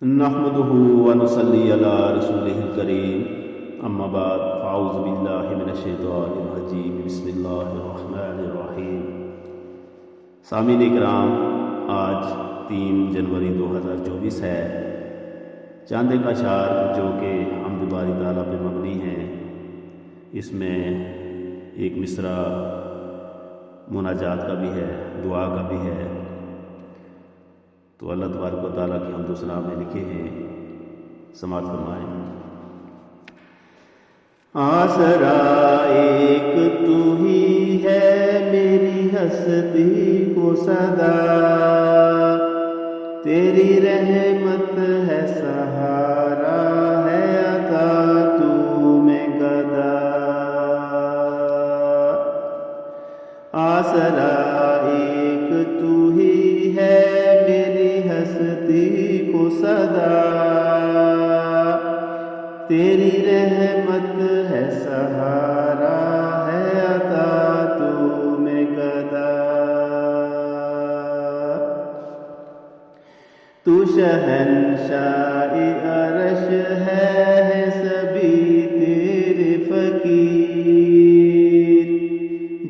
نحمده ونصلي على رسوله الكريم اما بعد فاعوذ باللہ من الشیطان الرجیم بسم اللہ الرحمن الرحیم۔ سامعین اکرام، آج 3 جنوری 2024 ہے۔ چاندے کا اشعار جو کہ حمد باری تعالیٰ پہ مبنی ہیں، اس میں ایک مصرع مناجات کا بھی ہے، دعا کا بھی ہے، تو اللہ تبارک و تعالیٰ کی حمد و ثنا میں لکھے ہیں، سماعت فرمائیں۔ آسرا ایک تو ہی ہے میری ہستی کو صدا، تیری رحمت ہے سہارا ہے عطا تو میں گدا۔ آسرا ایک تو ہی ہے میری ہستی کو صدا، تیری رحمت ہے سہارا ہے عطا تو میں گدا۔ تو شہنشاہ عرش ہے سبھی تیرے فقیر،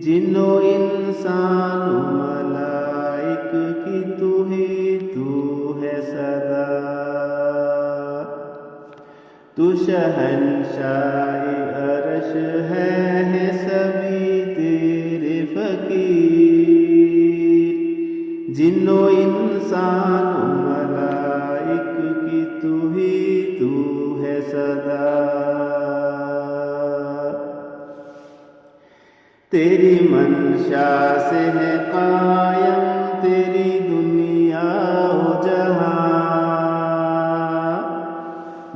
جن و انسان و ملائک کی تو ہی تو ہے صدا۔ تو شہنشاہ عرش ہے سبھی تیرے فقیر، جن و انسان و ملائک کی تو ہی تو ہے صدا۔ تیری منشا سے ہے قائم تیری دنیا و جہاں،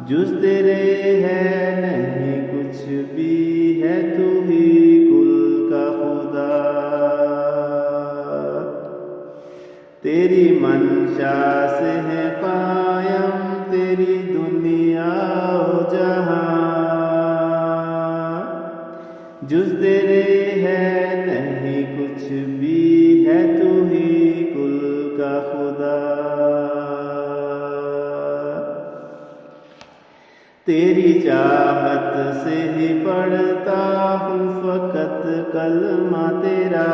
جز تیرے ہے نہیں کچھ بھی، ہے تو ہی کل کا خدا۔ تیری منشا سے ہے قائم تیری دنیا و جہاں، جز تیرے ہے نہیں کچھ بھی، ہے تو ہی کل کا خدا۔ تیری چاہت سے ہی پڑھتا ہوں فقط کلمہ تیرا،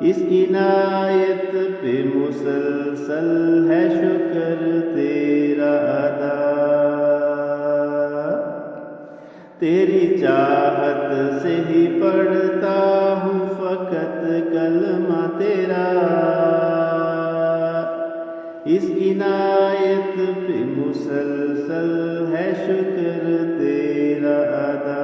اس عنایت پہ مسلسل ہے شکر تیرا ادا۔ تیری چاہت سے ہی پڑھتا ہوں فقط کلمہ تیرا، اس عنایت پہ مسلسل ہے شکر تیرا ادا۔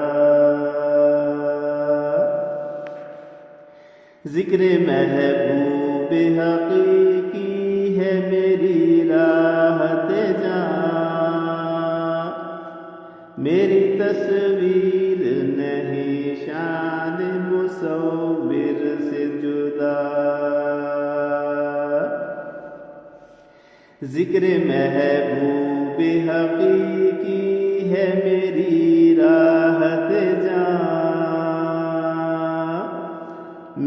ذکر محبوب حقیقی ہے میری راحت جاں، میری تصویر نہیں شان مصور سے جدا۔ ذکر محبوب حقیقی ہے میری راحت جاں،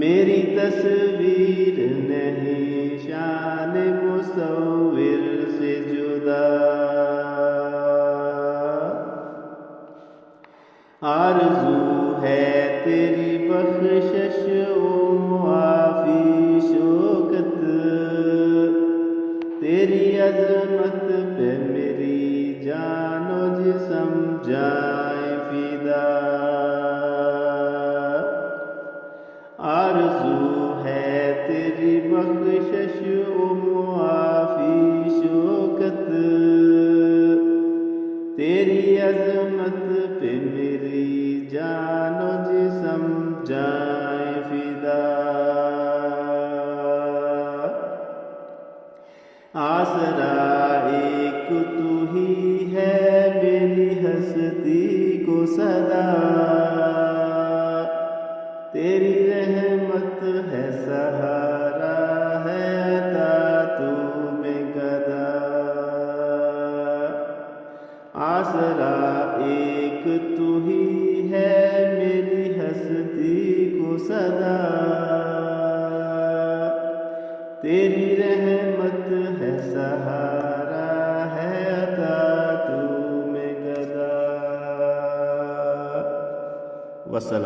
میری تصویر نہیں شان مصور سے جدا۔ آرزو ہے تیری بخشش و معافی شوکت، تیری عظمت پہ میری جان و جسم جائے فدا۔ آرزو ہے تیری بخشش و معافی شوکت، تیری عظمت پہ میری جان و جسم جائے فدا۔ آسرا ایک تو ہی ہے میری ہستی کو صدا، تیری رحمت ہے سہارا ہے عطا تو میں گدا۔ آسرا ایک تو ہی ہے میری ہستی کو صدا، تیری رحمت ہے سہارا وسلام.